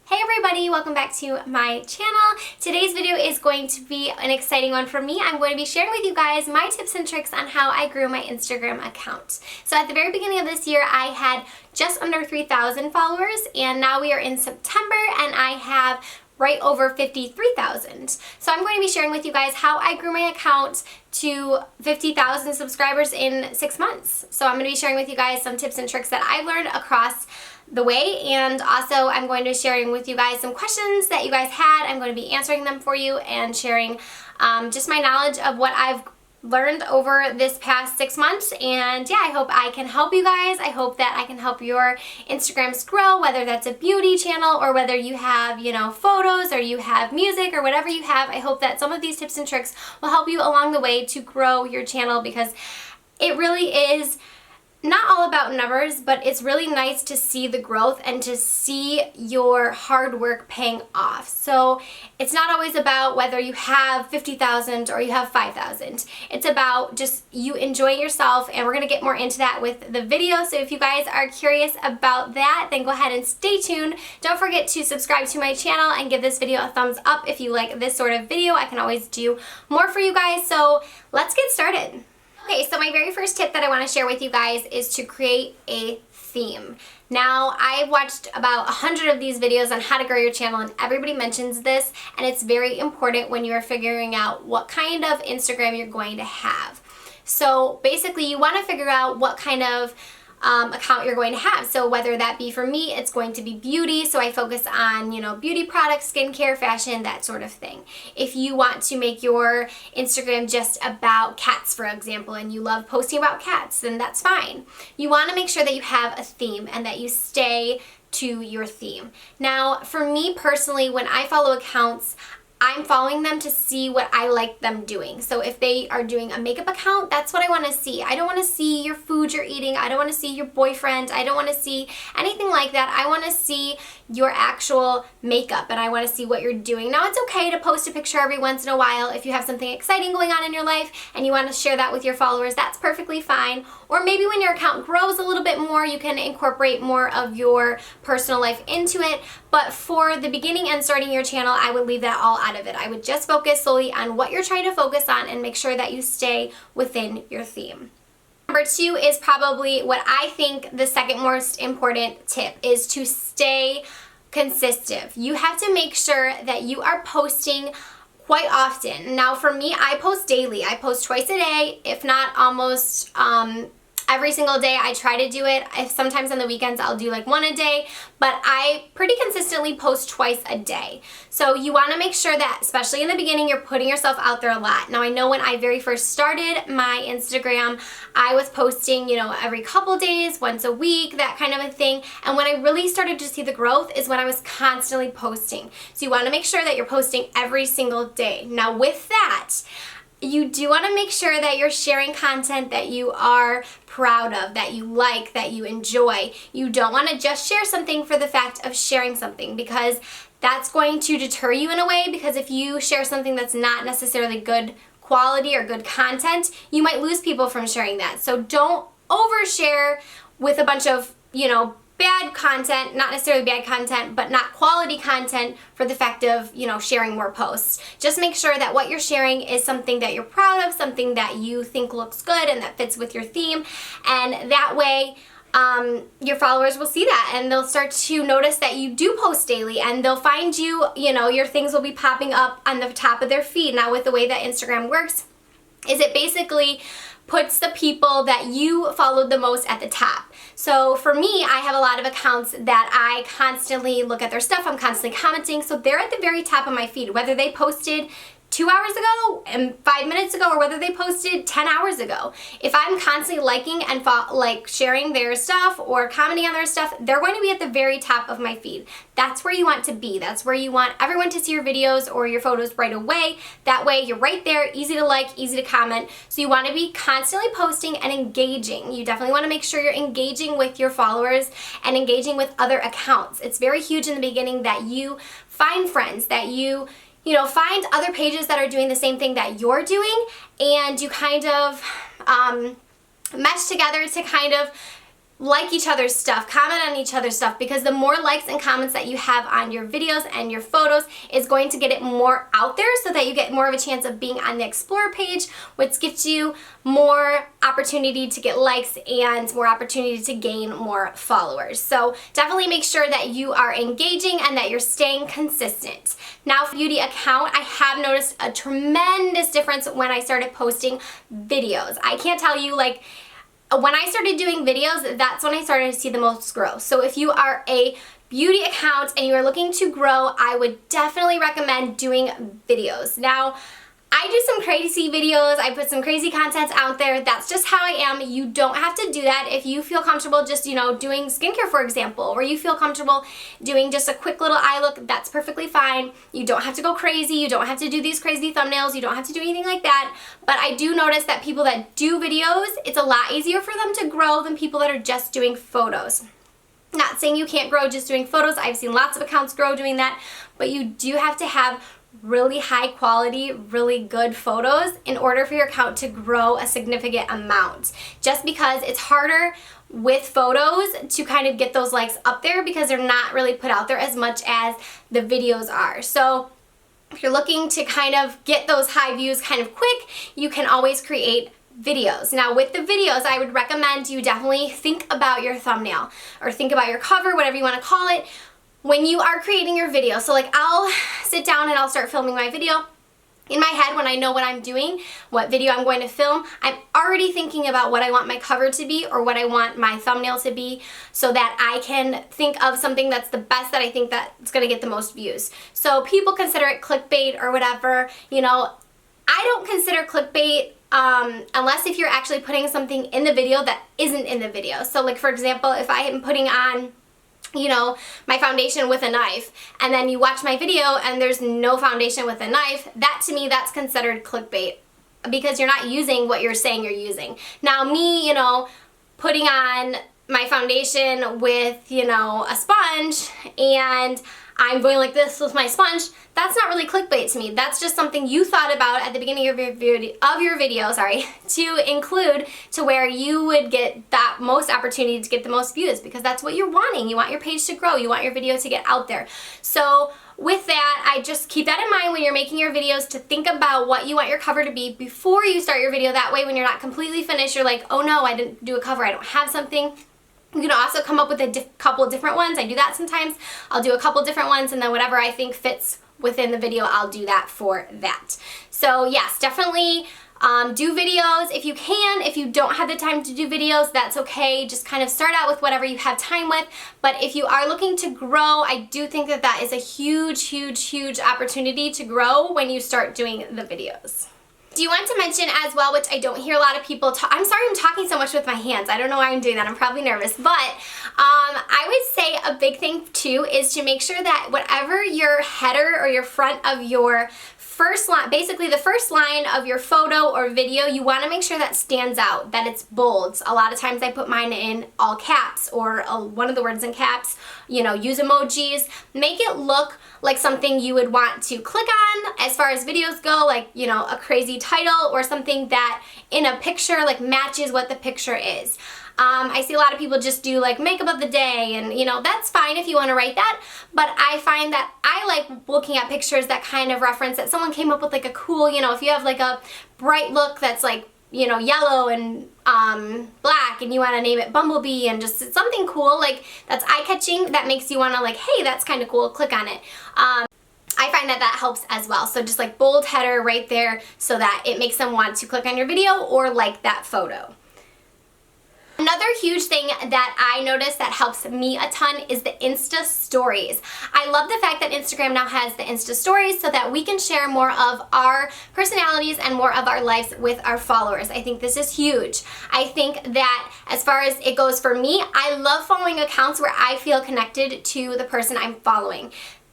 Hey everybody, welcome back to my channel. Today's video is going to be an exciting one for me. I'm going to be sharing with you guys my tips and tricks on how I grew my Instagram account. So at the very beginning of this year, I had just under 3,000 followers, and now we are in September and I have right over 53,000. So I'm going to be sharing with you guys how I grew my account to 50,000 subscribers in 6 months. So I'm going to be sharing with you guys some tips and tricks that I've learned across the way, and also I'm going to be sharing with you guys some questions that you guys had. I'm going to be answering them for you and sharing just my knowledge of what I've learned over this past 6 months. And yeah, I hope I can help you guys. I hope that I can help your Instagrams grow, whether that's a beauty channel or whether you have, photos or you have music or whatever you have. I hope that some of these tips and tricks will help you along the way to grow your channel, because it really is not all about numbers, but it's really nice to see the growth and to see your hard work paying off. So it's not always about whether you have 50,000 or you have 5,000. It's about just you enjoying yourself, and we're going to get more into that with the video. So if you guys are curious about that, then go ahead and stay tuned. Don't forget to subscribe to my channel and give this video a thumbs up if you like this sort of video. I can always do more for you guys. So let's get started. Okay, so my very first tip that I want to share with you guys is to create a theme. Now, I've watched about 100 of these videos on how to grow your channel, and everybody mentions this, and it's very important when you're figuring out what kind of Instagram you're going to have. So basically, you want to figure out what kind of account you're going to have. So whether that be, for me, it's going to be beauty, so I focus on, beauty products, skincare, fashion, that sort of thing. If you want to make your Instagram just about cats, for example, and you love posting about cats, then that's fine. You want to make sure that you have a theme and that you stay to your theme. Now, for me personally, when I follow accounts, I'm following them to see what I like them doing. So if they are doing a makeup account, that's what I want to see. I don't want to see your food you're eating. I don't want to see your boyfriend. I don't want to see anything like that. I want to see your actual makeup, and I want to see what you're doing. Now, it's okay to post a picture every once in a while if you have something exciting going on in your life and you want to share that with your followers. That's perfectly fine. Or maybe when your account grows a little bit more, you can incorporate more of your personal life into it. But for the beginning and starting your channel, I would leave that all out of it. I would just focus solely on what you're trying to focus on and make sure that you stay within your theme. Number 2 is probably what I think the second most important tip is, to stay consistent. You have to make sure that you are posting quite often. Now, for me, I post daily. I post twice a day, if not almost every single day. I try to do it. If sometimes on the weekends I'll do like one a day, but I pretty consistently post twice a day. So you want to make sure that, especially in the beginning, you're putting yourself out there a lot. Now, I know when I very first started my Instagram, I was posting, every couple days, once a week, that kind of a thing. And when I really started to see the growth is when I was constantly posting. So you want to make sure that you're posting every single day. Now, with that, you do want to make sure that you're sharing content that you are proud of, that you like, that you enjoy. You don't want to just share something for the fact of sharing something, because that's going to deter you in a way, because if you share something that's not necessarily good quality or good content, you might lose people from sharing that. So don't overshare with a bunch of, bad content, not necessarily bad content, but not quality content for the fact of, sharing more posts. Just make sure that what you're sharing is something that you're proud of, something that you think looks good and that fits with your theme, and that way your followers will see that, and they'll start to notice that you do post daily, and they'll find you, your things will be popping up on the top of their feed. Now, with the way that Instagram works, is it basically puts the people that you followed the most at the top. So for me, I have a lot of accounts that I constantly look at their stuff. I'm constantly commenting. So they're at the very top of my feed, whether they posted 2 hours ago and 5 minutes ago, or whether they posted 10 hours ago. If I'm constantly liking and sharing their stuff or commenting on their stuff, they're going to be at the very top of my feed. That's where you want to be. That's where you want everyone to see your videos or your photos right away. That way you're right there, easy to like, easy to comment. So you want to be constantly posting and engaging. You definitely want to make sure you're engaging with your followers and engaging with other accounts. It's very huge in the beginning that you find friends, that you find other pages that are doing the same thing that you're doing, and you kind of mesh together to kind of like each other's stuff, comment on each other's stuff, because the more likes and comments that you have on your videos and your photos is going to get it more out there, so that you get more of a chance of being on the Explore page, which gets you more opportunity to get likes and more opportunity to gain more followers. So definitely make sure that you are engaging and that you're staying consistent. Now for beauty account, I have noticed a tremendous difference when I started posting videos. I can't tell you, like, when I started doing videos, that's when I started to see the most growth. So if you are a beauty account and you are looking to grow, I would definitely recommend doing videos. Now, I do some crazy videos, I put some crazy content out there. That's just how I am. You don't have to do that. If you feel comfortable just, doing skincare, for example, or you feel comfortable doing just a quick little eye look, that's perfectly fine. You don't have to go crazy. You don't have to do these crazy thumbnails. You don't have to do anything like that. But I do notice that people that do videos, it's a lot easier for them to grow than people that are just doing photos. Not saying you can't grow just doing photos. I've seen lots of accounts grow doing that, but you do have to have really high quality, really good photos in order for your account to grow a significant amount. Just because it's harder with photos to kind of get those likes up there, because they're not really put out there as much as the videos are. So if you're looking to kind of get those high views kind of quick, you can always create videos. Now with the videos, I would recommend you definitely think about your thumbnail or think about your cover, whatever you want to call it, when you are creating your video. So like, I'll sit down and I'll start filming my video. In my head, when I know what I'm doing, what video I'm going to film, I'm already thinking about what I want my cover to be or what I want my thumbnail to be, so that I can think of something that's the best, that I think that's going to get the most views. So people consider it clickbait or whatever. I don't consider clickbait unless if you're actually putting something in the video that isn't in the video. So like, for example, if I am putting on my foundation with a knife, and then you watch my video and there's no foundation with a knife, that to me, that's considered clickbait, because you're not using what you're saying you're using. Now me, putting on my foundation with, a sponge, and I'm going like this with my sponge, that's not really clickbait to me. That's just something you thought about at the beginning of your video, to include to where you would get that most opportunity to get the most views, because that's what you're wanting. You want your page to grow. You want your video to get out there. So with that, I just keep that in mind when you're making your videos, to think about what you want your cover to be before you start your video. That way, when you're not completely finished, you're like, oh no, I didn't do a cover. I don't have something. You can also come up with a couple of different ones. I do that sometimes. I'll do a couple different ones, and then whatever I think fits within the video, I'll do that for that. So yes, definitely do videos if you can. If you don't have the time to do videos, that's okay. Just kind of start out with whatever you have time with. But if you are looking to grow, I do think that that is a huge, huge, huge opportunity to grow when you start doing the videos. Do you want to mention as well, which I don't hear a lot of people talk, I'm sorry I'm talking so much with my hands. I don't know why I'm doing that. I'm probably nervous. But I would say a big thing too is to make sure that whatever your header or your front of your first line, basically the first line of your photo or video, you want to make sure that stands out, that it's bold. A lot of times I put mine in all caps, or one of the words in caps, use emojis. Make it look like something you would want to click on as far as videos go, like, a crazy title or something that in a picture like matches what the picture is. I see a lot of people just do like makeup of the day, and that's fine if you want to write that, but I find that I like looking at pictures that kind of reference that someone came up with, like a cool, if you have like a bright look that's like, yellow and black, and you want to name it Bumblebee, and just something cool like that's eye-catching, that makes you want to like, hey, that's kind of cool, click on it. I find that that helps as well. So just like bold header right there, so that it makes them want to click on your video or like that photo. Another huge thing that I notice that helps me a ton is the Insta stories. I love the fact that Instagram now has the Insta stories, so that we can share more of our personalities and more of our lives with our followers. I think this is huge. I think that as far as it goes for me, I love following accounts where I feel connected to the person I'm following.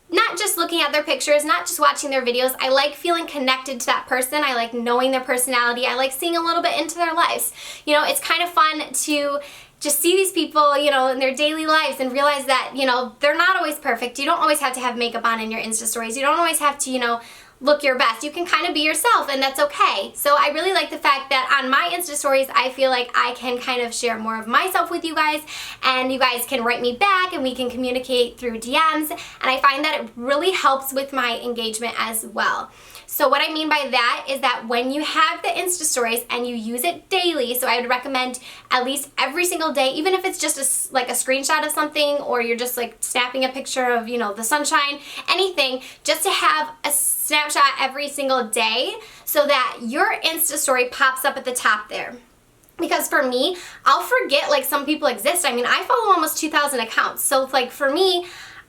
Not just looking at their pictures, not just watching their videos. I like feeling connected to that person. I like knowing their personality. I like seeing a little bit into their lives. It's kind of fun to just see these people, in their daily lives, and realize that, they're not always perfect. You don't always have to have makeup on in your Insta stories. You don't always have to, look your best. You can kind of be yourself, and that's okay. So I really like the fact that on my Insta stories, I feel like I can kind of share more of myself with you guys, and you guys can write me back and we can communicate through DMs, and I find that it really helps with my engagement as well. So what I mean by that is that when you have the Insta stories and you use it daily, so I would recommend at least every single day, even if it's just like a screenshot of something, or you're just like snapping a picture of, you know, the sunshine, anything, just to have a snapshot every single day so that your Insta story pops up at the top there. Because for me, I'll forget like some people exist. I mean, I follow almost 2,000 accounts. So like for me,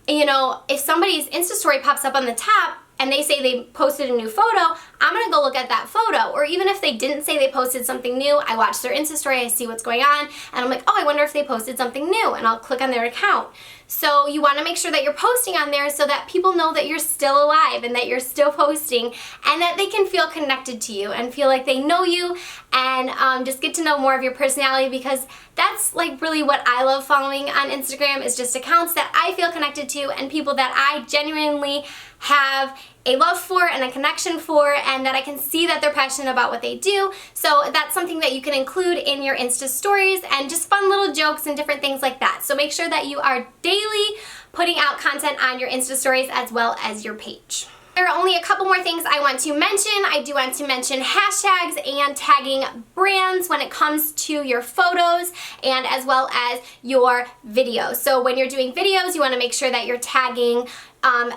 you know, if somebody's Insta story pops up on the top and they say they posted a new photo, I'm gonna go look at that photo. Or even if they didn't say they posted something new, I watch their Insta story, I see what's going on, and I'm like, oh, I wonder if they posted something new, and I'll click on their account. So you wanna make sure that you're posting on there so that people know that you're still alive and that you're still posting, and that they can feel connected to you and feel like they know you, and just get to know more of your personality, because that's like really what I love following on Instagram, is just accounts that I feel connected to and people that I genuinely have a love for and a connection for, and that I can see that they're passionate about what they do. So that's something that you can include in your Insta stories, and just fun little jokes and different things like that. So make sure that you are daily putting out content on your Insta stories as well as your page. There are only a couple more things I want to mention. I do want to mention hashtags and tagging brands when it comes to your photos and as well as your videos. So when you're doing videos, you want to make sure that you're tagging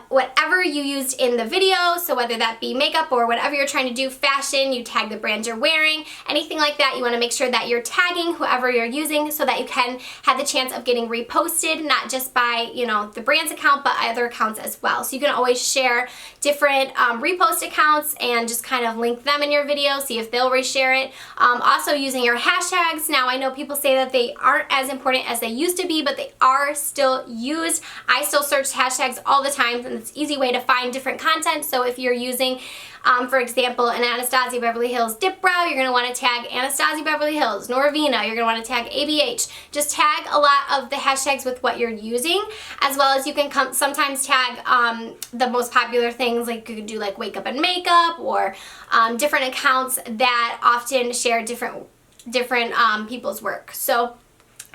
whatever you used in the video, so whether that be makeup or whatever you're trying to do, fashion, you tag the brand you're wearing, anything like that, you want to make sure that you're tagging whoever you're using so that you can have the chance of getting reposted, not just by, you know, the brand's account, but other accounts as well. So you can always share different repost accounts and just kind of link them in your video, see if they'll reshare it. Also using your hashtags. Now I know people say that they aren't as important as they used to be, but they are still used. I still search hashtags all the time, and it's an easy way to find different content. So if you're using, for example, an Anastasia Beverly Hills dip brow, you're going to want to tag Anastasia Beverly Hills. Norvina, you're going to want to tag ABH. Just tag a lot of the hashtags with what you're using, as well as you can sometimes tag the most popular things, like you could do like wake up and makeup, or different accounts that often share different people's work. So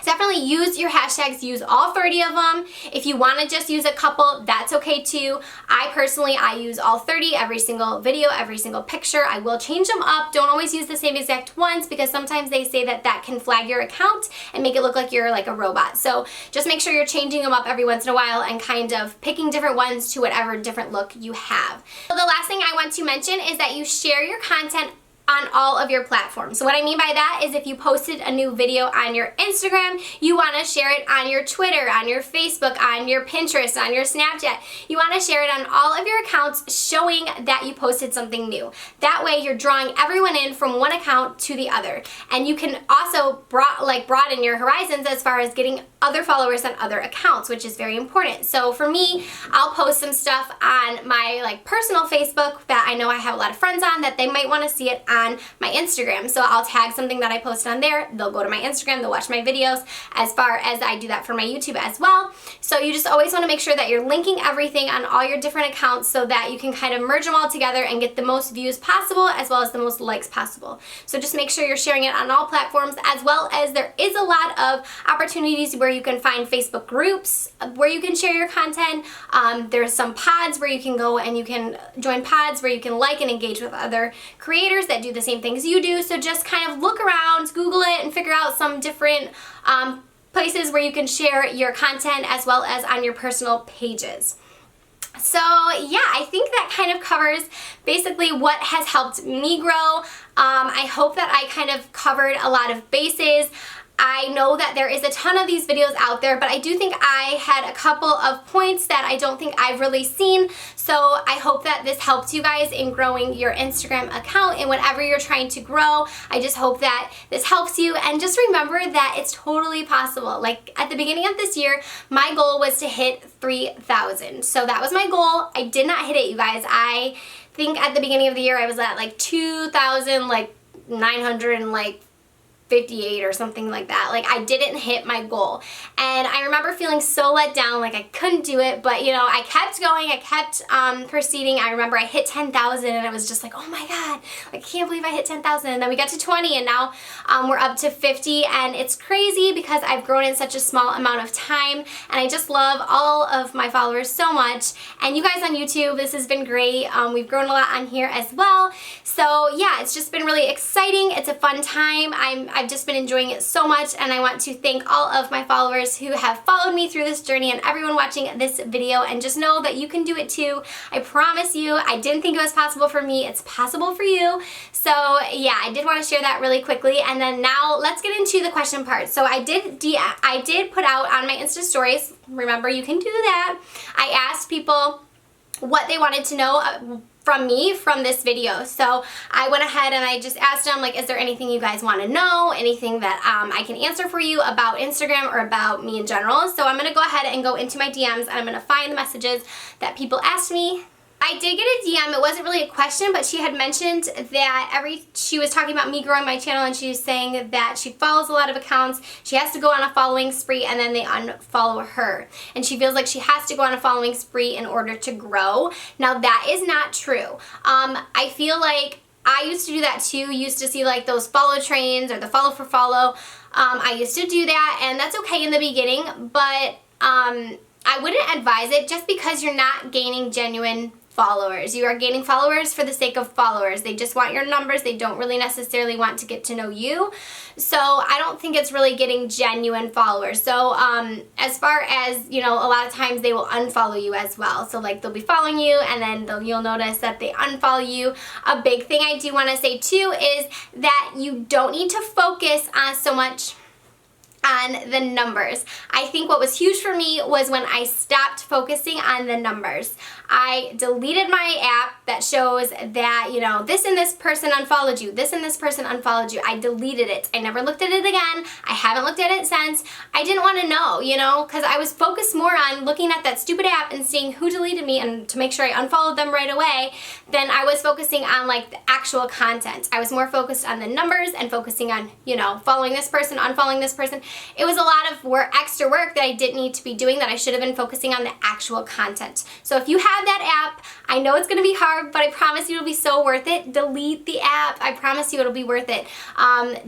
definitely use your hashtags, use all 30 of them. If you want to just use a couple, that's okay too. I use all 30 every single video, every single picture. I will change them up. Don't always use the same exact ones, because sometimes they say that that can flag your account and make it look like you're like a robot. So just make sure you're changing them up every once in a while and kind of picking different ones to whatever different look you have. So the last thing I want to mention is that you share your content on all of your platforms. So what I mean by that is if you posted a new video on your Instagram, you want to share it on your Twitter, on your Facebook, on your Pinterest, on your Snapchat. You want to share it on all of your accounts, showing that you posted something new. That way you're drawing everyone in from one account to the other. And you can also broaden your horizons as far as getting other followers on other accounts, which is very important. So for me, I'll post some stuff on my personal Facebook that I know I have a lot of friends on that they might want to see it on my Instagram. So I'll tag something that I posted on there, they'll go to my Instagram, they'll watch my videos, as far as I do that for my YouTube as well. So you just always want to make sure that you're linking everything on all your different accounts so that you can kind of merge them all together and get the most views possible as well as the most likes possible. So just make sure you're sharing it on all platforms, as well as there is a lot of opportunities where you can find Facebook groups where you can share your content. There's some pods where you can go and you can join pods where you can like and engage with other creators that do the same things you do. So just kind of look around, Google it, and figure out some different places where you can share your content as well as on your personal pages. So yeah, I think that kind of covers basically what has helped me grow. I hope that I kind of covered a lot of bases. I know that there is a ton of these videos out there, but I do think I had a couple of points that I don't think I've really seen. So I hope that this helps you guys in growing your Instagram account and whatever you're trying to grow. I just hope that this helps you, and just remember that it's totally possible. Like at the beginning of this year, my goal was to hit 3,000. So that was my goal. I did not hit it, you guys. I think at the beginning of the year I was at like 2,950 58 or something like that. Like, I didn't hit my goal. And I remember feeling so let down, like I couldn't do it, but you know, I kept going, I kept proceeding. I remember I hit 10,000 and I was just like, oh my God, like, I can't believe I hit 10,000. And then we got to 20 and now we're up to 50, and it's crazy because I've grown in such a small amount of time, and I just love all of my followers so much. And you guys on YouTube, this has been great. We've grown a lot on here as well. So yeah, it's just been really exciting. It's a fun time. I've just been enjoying it so much, and I want to thank all of my followers who have followed me through this journey and everyone watching this video, and just know that you can do it too. I promise you, I didn't think it was possible for me. It's possible for you. So yeah, I did want to share that really quickly. And then now let's get into the question part. So I did put out on my Insta stories, remember you can do that, I asked people what they wanted to know from me from this video. So I went ahead and I just asked them, like, is there anything you guys want to know, anything that I can answer for you about Instagram or about me in general. So I'm going to go ahead and go into my DMs, and I'm going to find the messages that people asked me. I did get a DM. It wasn't really a question, but she had mentioned that she was talking about me growing my channel, and she was saying that she follows a lot of accounts. She has to go on a following spree and then they unfollow her. And she feels like she has to go on a following spree in order to grow. Now that is not true. I feel like I used to do that too. Used to see like those follow trains or the follow for follow. I used to do that, and that's okay in the beginning, but I wouldn't advise it just because you're not gaining genuine followers. You are gaining followers for the sake of followers. They just want your numbers. They don't really necessarily want to get to know you. So I don't think it's really getting genuine followers. So as far as, you know, a lot of times they will unfollow you as well. So like they'll be following you and then you'll notice that they unfollow you. A big thing I do want to say too is that you don't need to focus on so much on the numbers. I think what was huge for me was when I stopped focusing on the numbers. I deleted my app that shows that, you know, this and this person unfollowed you, this and this person unfollowed you. I deleted it. I never looked at it again. I haven't looked at it since. I didn't want to know, you know, because I was focused more on looking at that stupid app and seeing who deleted me and to make sure I unfollowed them right away than I was focusing on like the actual content. I was more focused on the numbers and focusing on, you know, following this person, unfollowing this person. It was a lot of extra work that I didn't need to be doing, that I should have been focusing on the actual content. So if you have that app, I know it's going to be hard, but I promise you it'll be so worth it. Delete the app. I promise you it'll be worth it.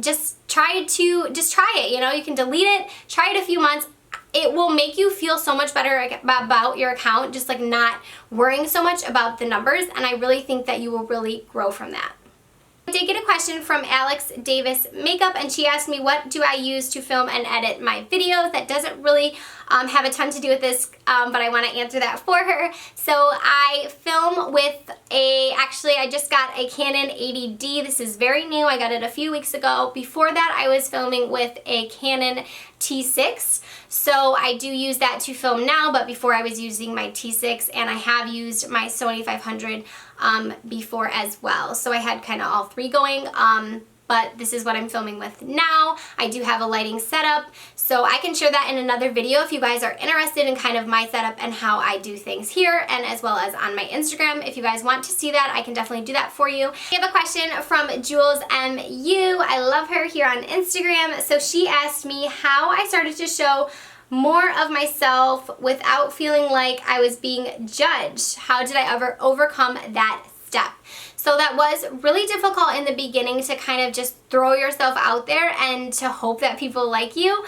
Just try it, you know, you can delete it, try it a few months. It will make you feel so much better about your account, just like not worrying so much about the numbers, and I really think that you will really grow from that. I did get a question from Alex Davis Makeup, and she asked me what do I use to film and edit my videos. That doesn't really have a ton to do with this, but I want to answer that for her. So I film with actually I just got a Canon 80D. This is very new. I got it a few weeks ago. Before that I was filming with a Canon T6. So I do use that to film now, but before I was using my T6, and I have used my Sony 500 before as well. So I had kind of all three going, but this is what I'm filming with now. I do have a lighting setup, so I can share that in another video if you guys are interested in kind of my setup and how I do things here, and as well as on my Instagram. If you guys want to see that, I can definitely do that for you. We have a question from Jules MU. I love her here on Instagram. So she asked me how I started to show more of myself without feeling like I was being judged. How did I ever overcome that step? So that was really difficult in the beginning, to kind of just throw yourself out there and to hope that people like you.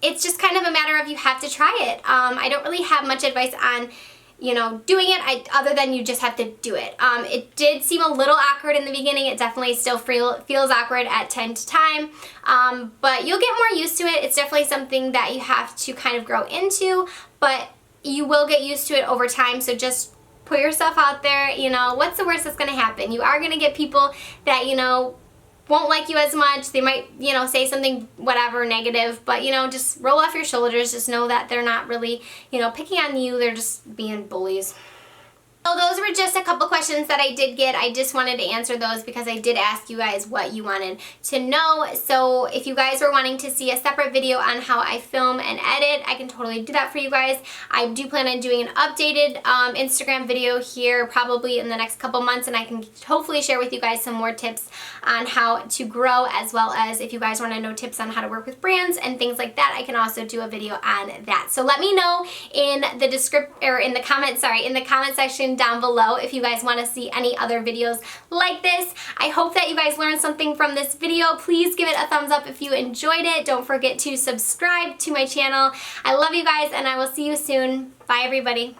It's just kind of a matter of you have to try it. I don't really have much advice on, you know, doing it other than you just have to do it. It did seem a little awkward in the beginning. It definitely still feels awkward at time to time, but you'll get more used to it. It's definitely something that you have to kind of grow into, but you will get used to it over time. So just put yourself out there. You know, what's the worst that's going to happen? You are going to get people that, you know, won't like you as much. They might, you know, say something whatever negative, but, you know, just roll off your shoulders. Just know that they're not really, you know, picking on you. They're just being bullies. So those were just a couple questions that I did get. I just wanted to answer those because I did ask you guys what you wanted to know. So if you guys were wanting to see a separate video on how I film and edit, I can totally do that for you guys. I do plan on doing an updated Instagram video here probably in the next couple months, and I can hopefully share with you guys some more tips on how to grow, as well as if you guys want to know tips on how to work with brands and things like that, I can also do a video on that. So let me know in the comment section down below if you guys want to see any other videos like this. I hope that you guys learned something from this video. Please give it a thumbs up if you enjoyed it. Don't forget to subscribe to my channel. I love you guys, and I will see you soon. Bye, everybody.